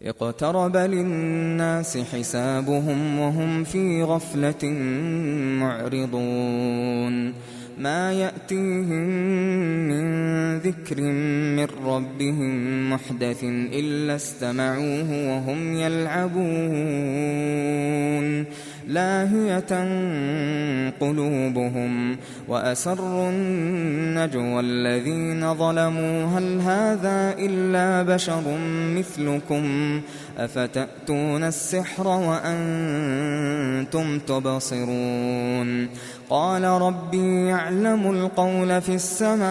اقترب للناس حسابهم وهم في غفلة معرضون ما يأتيهم من ذكر من ربهم محدث إلا استمعوه وهم يلعبون لاهية قلوبهم وأسروا النجوى الذين ظلموا هل هذا إلا بشر مثلكم أفتأتون السحر وأنتم تبصرون قال ربي يعلم القول في السماء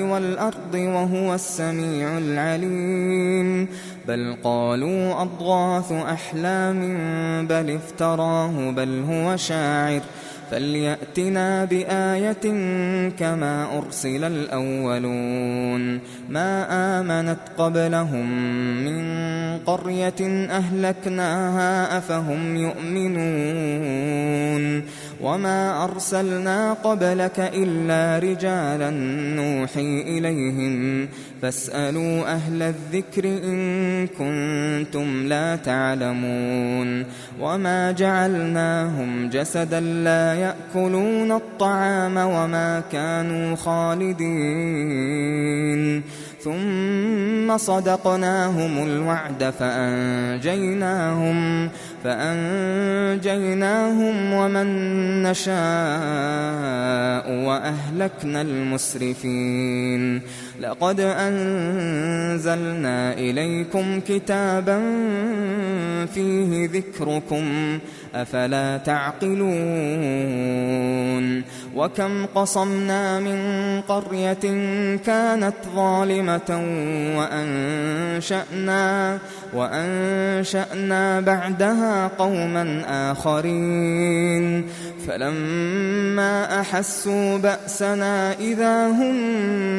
والأرض وهو السميع العليم بل قالوا أضغاث أحلام بل افتراه بل هو شاعر فليأتنا بآية كما أرسل الأولون ما آمنت قبلهم من قرية أهلكناها أفهم يؤمنون وما أرسلنا قبلك إلا رجالا نوحي إليهم فاسألوا أهل الذكر إن كنتم لا تعلمون وما جعلناهم جسدا لا يأكلون الطعام وما كانوا خالدين ثم صدقناهم الوعد فأنجيناهم ومن نشاء وأهلكنا المسرفين لقد أنزلنا إليكم كتابا فيه ذكركم أفلا تعقلون وكم قصمنا من قرية كانت ظالمة وأنشأنا بعدها قوما آخرين فلما أحسوا بأسنا إذا هم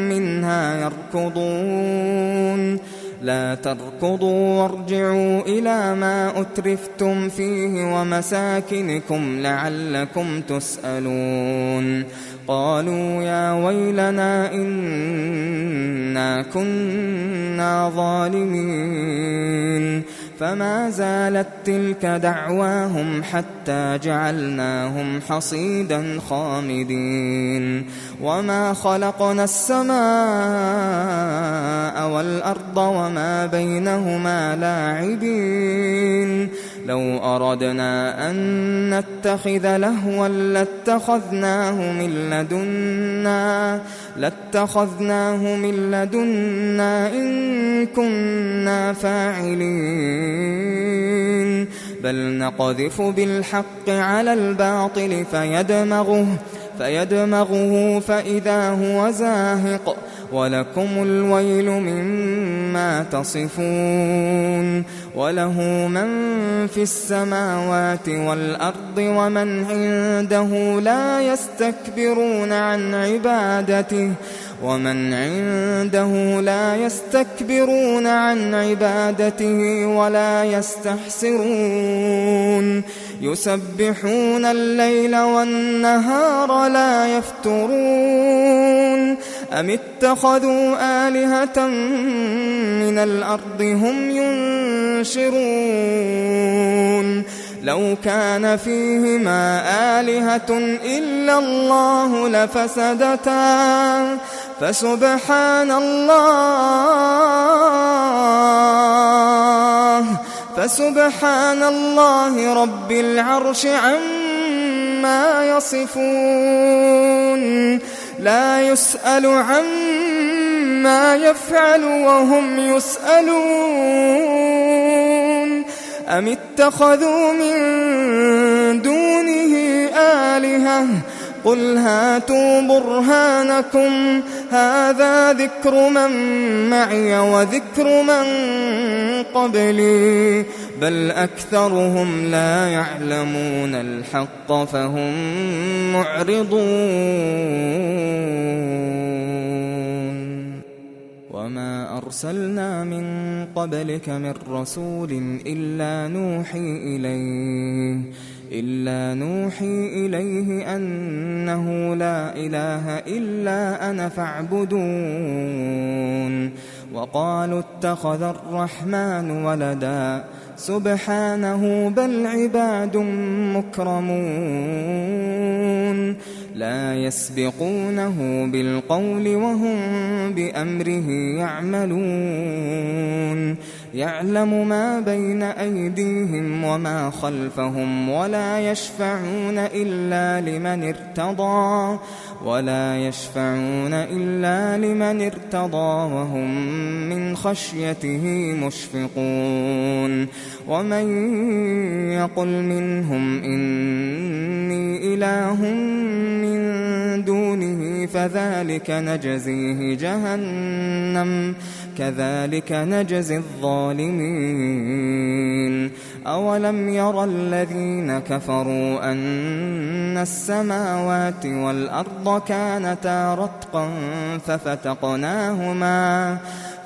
منها يركضون لا تركضوا وارجعوا إلى ما أترفتم فيه ومساكنكم لعلكم تسألون قالوا يا ويلنا إنا كنا ظالمين فما زالت تلك دعواهم حتى جعلناهم حصيدا خامدين وما خلقنا السماء والأرض وما بينهما لاعبين لو أردنا أن نتخذ لهوا لاتخذناه من لدنا إن كنا فاعلين بل نقذف بالحق على الباطل فيدمغه فإذا هو زاهق ولكم الويل مما تصفون وله من في السماوات والأرض ومن عنده لا يستكبرون عن عبادته ولا يستحسرون يسبحون الليل والنهار لا يفترون أم اتخذوا آلهة من الأرض هم ينشرون لو كان فيهما آلهة إلا الله لفسدتا فسبحان الله رب العرش عما يصفون لا يسأل عما يفعل وهم يسألون أم اتخذوا من دونه آلهة قل هاتوا برهانكم هذا ذكر من معي وذكر من قبلي بل أكثرهم لا يعلمون الحق فهم معرضون وما أرسلنا من قبلك من رسول إلا نوحي إليه أنه لا إله إلا أنا فاعبدون وقالوا اتخذ الرحمن ولدا سبحانه بل عباد مكرمون لا يسبقونه بالقول وهم بأمره يعملون يعلم ما بين أيديهم وما خلفهم ولا يشفعون إلا لمن ارتضى وهم من خشيته مشفقون ومن يقل منهم إني إله من دونه فذلك نجزيه جهنم كذلك نجزي الظالمين أولم يرى الذين كفروا أن السماوات والأرض كانتا رتقا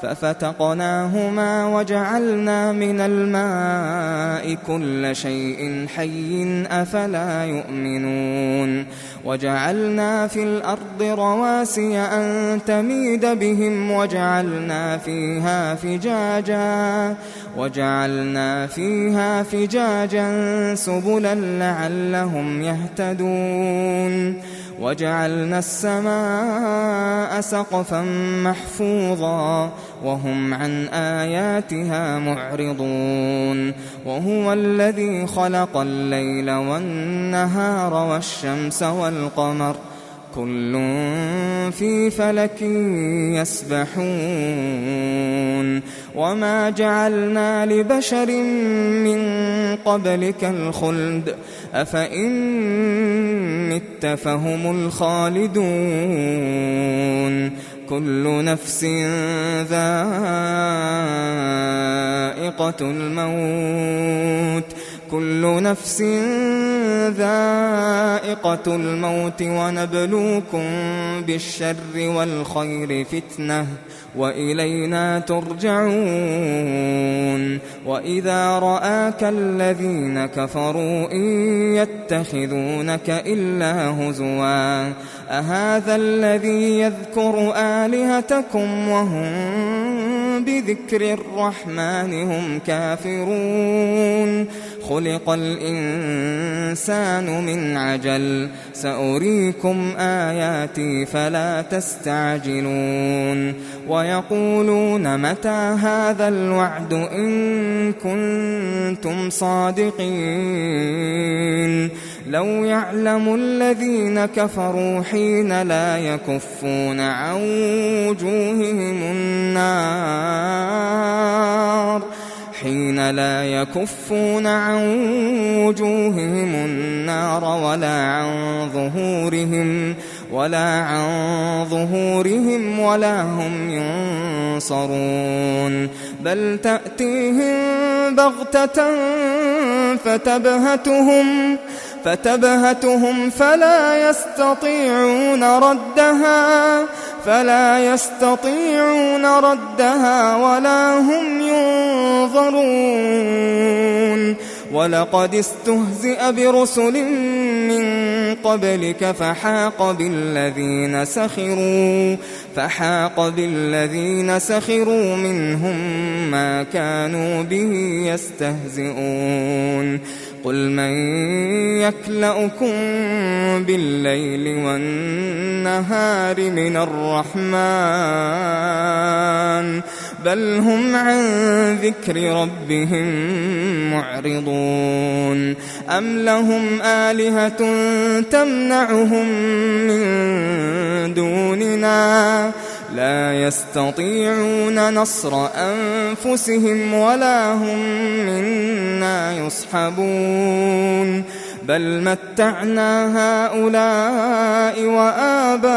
ففتقناهما وجعلنا من الماء كل شيء حي أفلا يؤمنون وجعلنا في الأرض رواسي أن تميد بهم وجعلنا فيها فجاجا سبلا لعلهم يهتدون وجعلنا السماء سقفا محفوظا وهم عن آياتها معرضون وهو الذي خلق الليل والنهار والشمس والقمر كل في فلك يسبحون وما جعلنا لبشر من قبلك الخلد أفإن مت فهم الخالدون كل نفس ذائقة الموت ونبلوكم بالشر والخير فتنة وإلينا ترجعون وإذا رآك الذين كفروا إن يتخذونك إلا هزوا أهذا الذي يذكر آلهتكم وهم بذكر الرحمن هم كافرون خلق الإنسان من عجل سأريكم آياتي فلا تستعجلون ويقولون متى هذا الوعد إن كنتم صادقين لو يعلم الذين كفروا حين لا يكفون عن وجوههم النار ولا عن ظهورهم ولا هم ينصرون بل تأتيهم بغتة فتبهتهم فلا يستطيعون ردها ولا هم ينظرون ولقد استهزئ برسل من قبلك فحاق بالذين سخروا منهم ما كانوا به يستهزئون قل من يكلؤكم بالليل والنهار من الرحمن بل هم عن ذكر ربهم معرضون أم لهم آلهة تمنعهم من دوننا لا يستطيعون نصر أنفسهم ولا هم منا يصحبون بل متعنا هؤلاء وآباءهم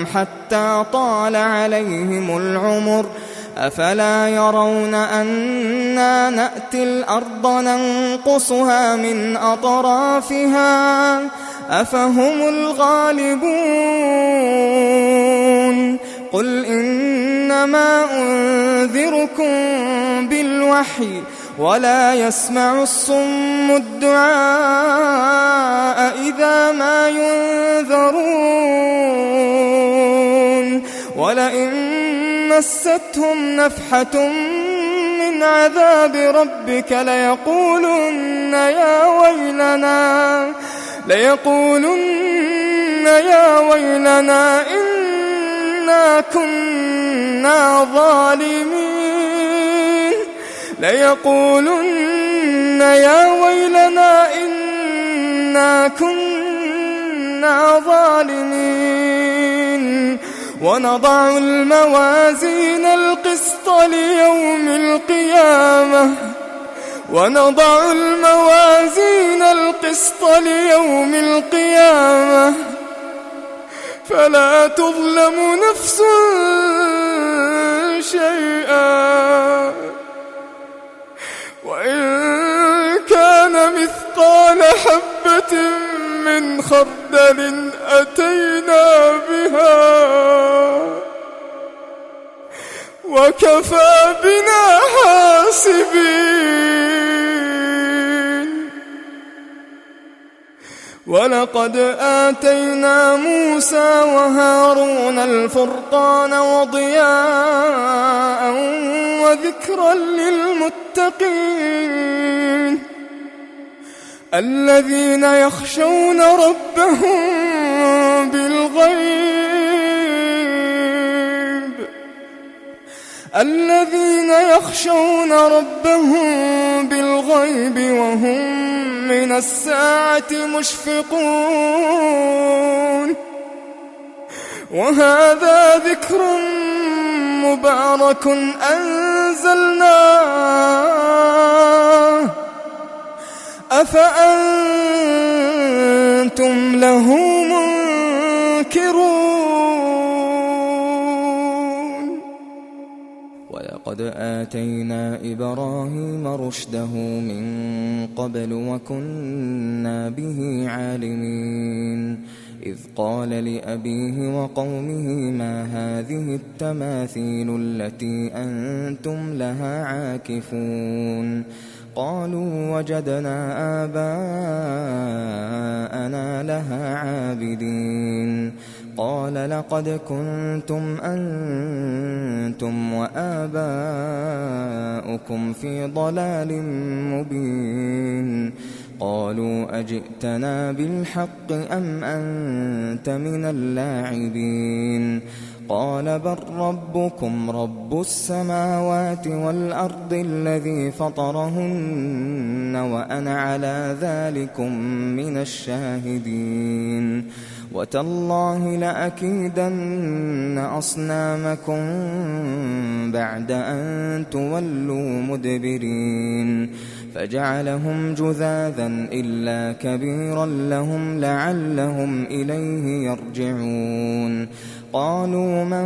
حتى طال عليهم العمر أفلا يرون أنا نأتي الأرض ننقصها من أطرافها أفهم الغالبون قل إنما أنذركم بالوحي ولا يسمع الصم الدعاء إذا ما ينذرون ولئن مستهم نفحة من عذاب ربك ليقولن يا ويلنا إنا كنا ظالمين ليقولن يا ويلنا إنا كنا ظالمين ونضع الموازين القسط ليوم القيامة فلا تظلم نفس شيئا وإن كان مثقال حبة من خردل أتينا بها وكفى بنا حاسبين. ولقد آتينا موسى وهارون الفرقان وضياء وذكرا للمتقين الذين يخشون ربهم بالغيب وهم من الساعة مشفقون. وهذا ذكر مبارك أنزلناه أفأنتم له منكرون. ولقد آتينا إبراهيم رشده من قبل وكنا به عالمين إذ قال لأبيه وقومه ما هذه التماثيل التي أنتم لها عاكفون قالوا وجدنا آباءنا لها عابدين قال لقد كنتم أنتم وآباؤكم في ضلال مبين قالوا أجئتنا بالحق أم أنت من اللاعبين قال بل ربكم رب السماوات والأرض الذي فطرهن وأنا على ذلكم من الشاهدين وتالله لأكيدن أصنامكم بعد أن تولوا مدبرين فجعلهم جذاذا إلا كبيرا لهم لعلهم إليه يرجعون قالوا من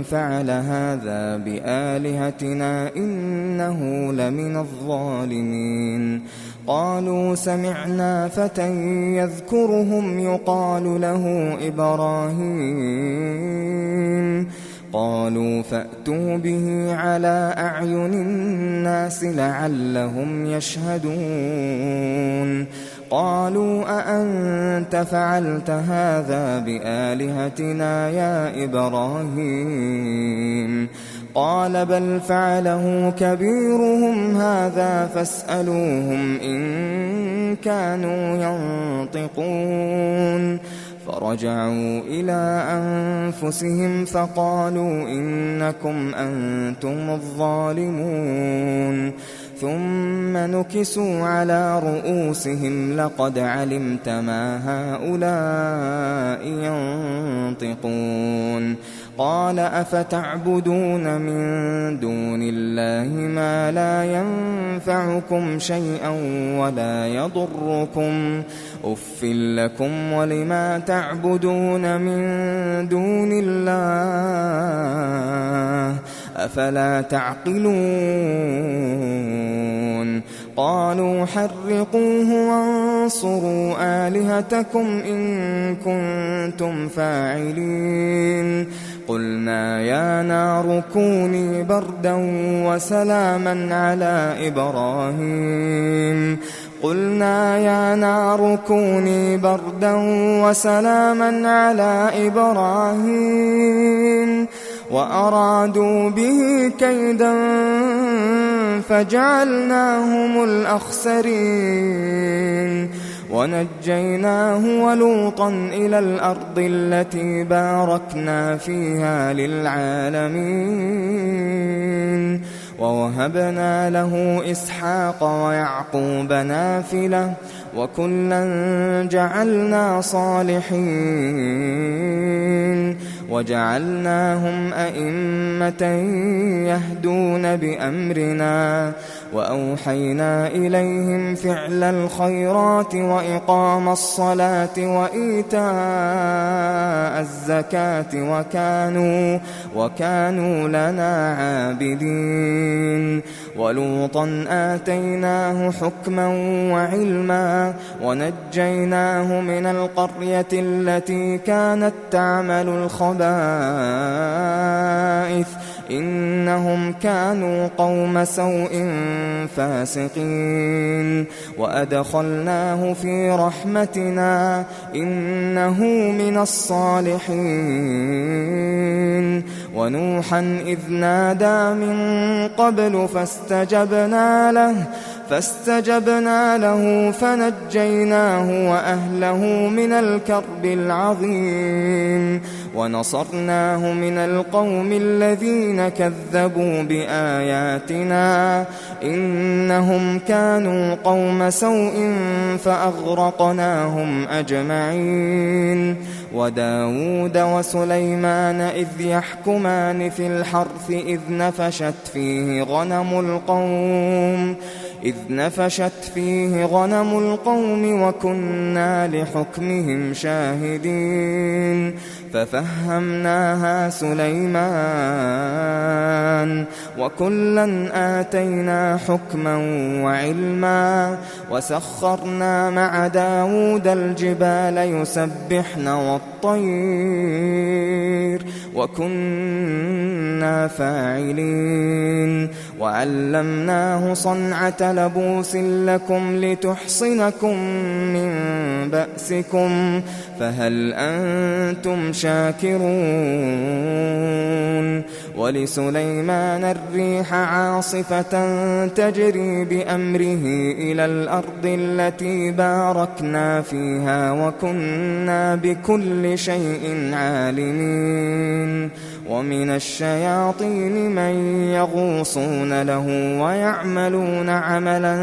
فعل هذا بآلهتنا إنه لمن الظالمين قالوا سمعنا فتى يذكرهم يقال له إبراهيم قالوا فأتوا به على أعين الناس لعلهم يشهدون قالوا أأنت فعلت هذا بآلهتنا يا إبراهيم قال بل فعله كبيرهم هذا فاسألوهم إن كانوا ينطقون فرجعوا إلى أنفسهم فقالوا إنكم أنتم الظالمون ثم نكسوا على رؤوسهم لقد علمت ما هؤلاء ينطقون قال أفتعبدون من دون الله ما لا ينفعكم شيئا ولا يضركم أف لكم ولما تعبدون من دون الله أفلا تعقلون قالوا حرقوه وانصروا آلهتكم إن كنتم فاعلين قلنا يا نار كوني بردا وسلاما على إبراهيم قلنا يا نار كوني بردا وسلاما على إبراهيم وأرادوا به كيدا فجعلناهم الأخسرين ونجيناه ولوطا إلى الأرض التي باركنا فيها للعالمين ووهبنا له إسحاق ويعقوب نافلة وكلا جعلنا صالحين وجعلناهم أئمة يهدون بأمرنا وأوحينا إليهم فعل الخيرات وإقام الصلاة وإيتاء الزكاة وكانوا لنا عابدين ولوطا آتيناه حكما وعلما ونجيناه من القرية التي كانت تعمل الخبائث إنهم كانوا قوم سوء فاسقين وأدخلناه في رحمتنا إنه من الصالحين ونوحا إذ نادى من قبل فاستجبنا له فنجيناه وأهله من الكرب العظيم ونصرناه من القوم الذين كذبوا بآياتنا إنهم كانوا قوم سوء فأغرقناهم أجمعين وداود وسليمان إذ يحكمان في الحرث إذ نفشت فيه غنم القوم وكنا لحكمهم شاهدين ففهمناها سليمان وكلا آتينا حكما وعلما وسخرنا مع داود الجبال يسبحن والطير وكنا فاعلين وعلمناه صنعة لبوس لكم لتحصنكم من بأسكم فهل أنتم شاكرون ولسليمان الريح عاصفة تجري بأمره إلى الأرض التي باركنا فيها وكنا بكل شيء عالمين ومن الشياطين من يغوصون له ويعملون عملا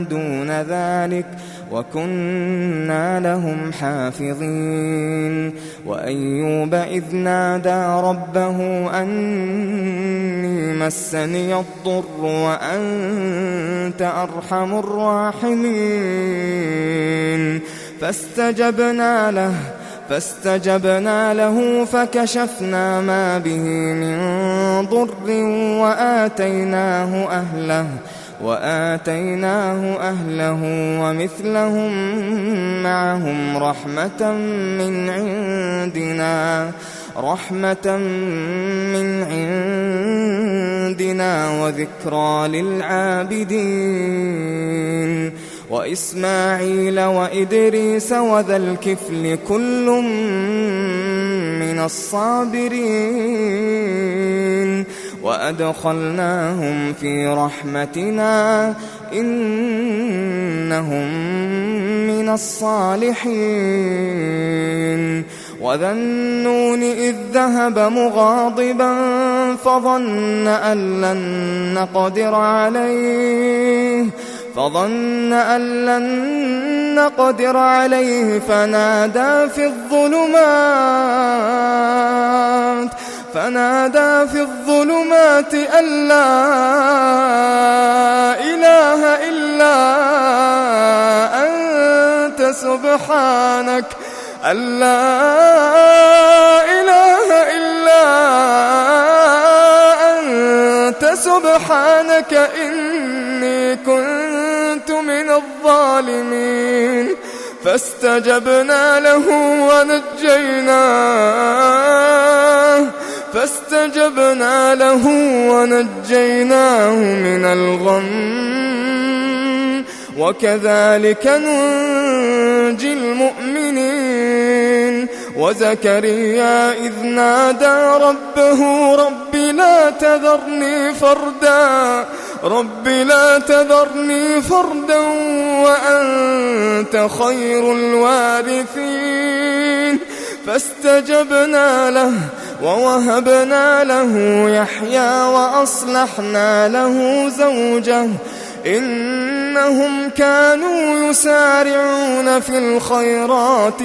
دون ذلك وكنا لهم حافظين وأيوب إذ نادى ربه أني مسني الضر وأنت أرحم الراحمين فاستجبنا له فكشفنا ما به من ضر وآتيناه أهله ومثلهم معهم رحمة من عندنا وذكرى للعابدين وإسماعيل وإدريس وذا الكفل كل من الصابرين وأدخلناهم في رحمتنا إنهم من الصالحين وذا النون إذ ذهب مغاضبا فظن أن لن نقدر عليه فنادى في الظلمات أن لا إله إلا أنت سبحانك إني كنت من الظالمين فاستجبنا له ونجيناه من الغم وكذلك ننجي المؤمنين وزكريا إذ نادى ربه رب لا تذرني فردا وأنت خير الوارثين فاستجبنا له ووهبنا له يحيى وأصلحنا له زوجه إنهم كانوا يسارعون في الخيرات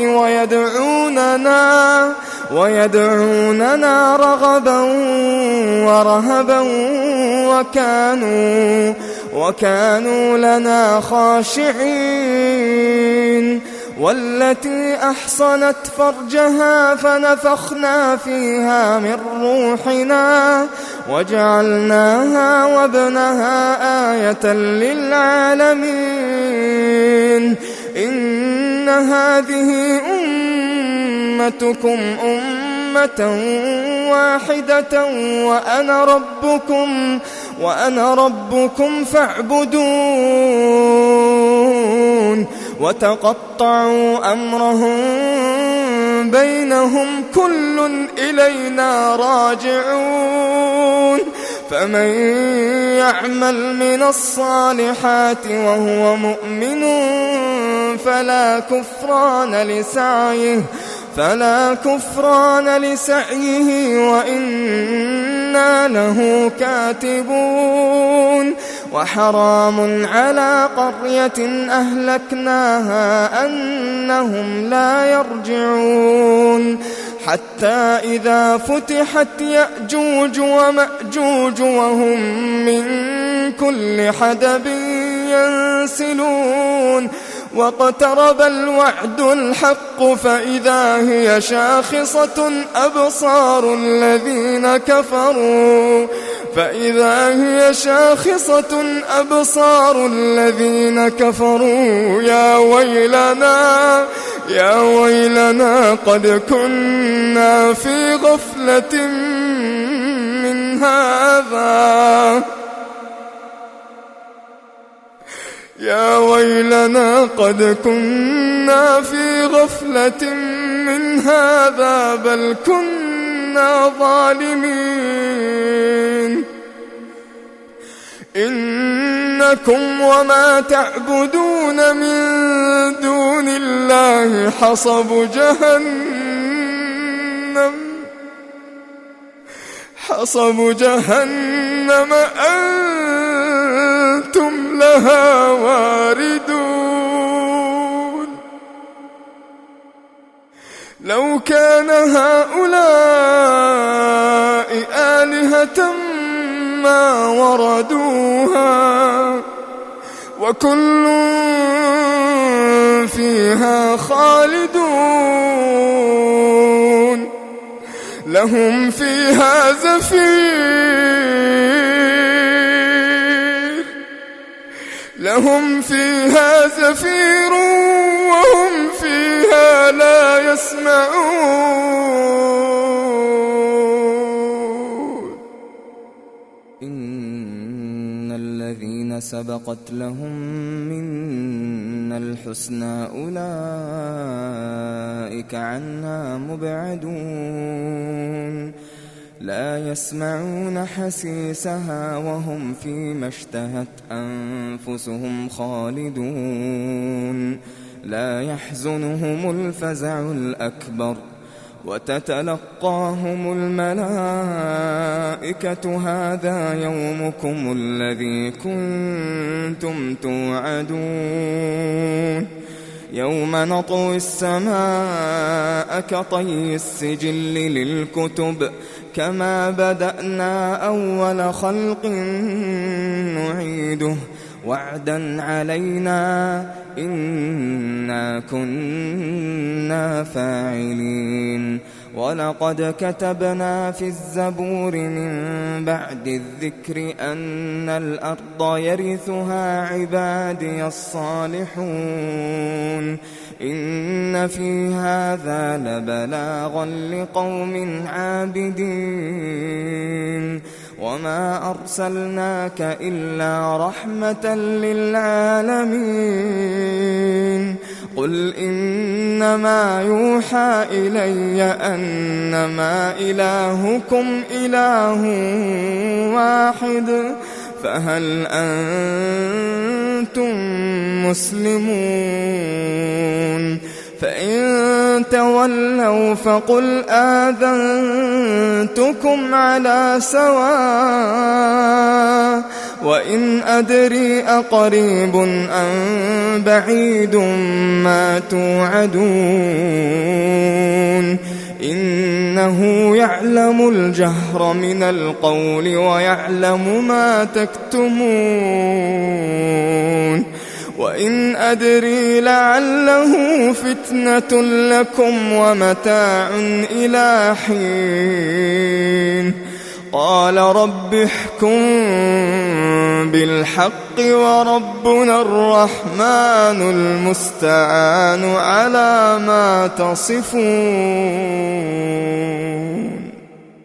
ويدعوننا رغبا ورهبا وكانوا لنا خاشعين والتي أحصنت فرجها فنفخنا فيها من روحنا وجعلناها وابنها آية للعالمين إن هذه أمتكم أمة واحدة وأنا ربكم فاعبدون وتقطعوا أمرهم بينهم كل إلينا راجعون فمن يعمل من الصالحات وهو مؤمن فلا كفران لسعيه وإنا له كاتبون وحرام على قرية أهلكناها أنهم لا يرجعون حتى إذا فتحت يأجوج ومأجوج وهم من كل حدب ينسلون واقترب الوعد الحق فإذا هي شاخصة أبصار الذين كفروا يا ويلنا قد كنا في غفلة من هذا يا ويلنا قد كنا في غفلة من هذا بل كنا ظالمين إنكم وما تعبدون من دون الله حصب جهنم أنتم لها واردون لو كان هؤلاء آلهة ما وردوها وكل فيها خالدون لهم فيها زفير وهم فيها لا يسمعون إن الذين سبقت لهم منا الحسنى أولئك عنها مبعدون لا يسمعون حسيسها وهم فيما اشتهت أنفسهم خالدون لا يحزنهم الفزع الأكبر وتتلقاهم الملائكة هذا يومكم الذي كنتم توعدون يوم نطوي السماء كطي السجل للكتب كما بدأنا أول خلق نعيده وعدا علينا إنا كنا فاعلين ولقد كتبنا في الزبور من بعد الذكر أن الأرض يرثها عبادي الصالحون إن في هذا لبلاغا لقوم عابدين وما أرسلناك إلا رحمة للعالمين قل إنما يوحى إلي أنما إلهكم إله واحد فهل أنتم مسلمون فإن تولوا فقل آذنتكم على سواء وإن أدري أقريب أم بعيد ما توعدون إنه يعلم الجهر من القول ويعلم ما تكتمون وإن أدري لعله فتنة لكم ومتاع إلى حين قال رب احكم بالحق وربنا الرحمن المستعان على ما تصفون.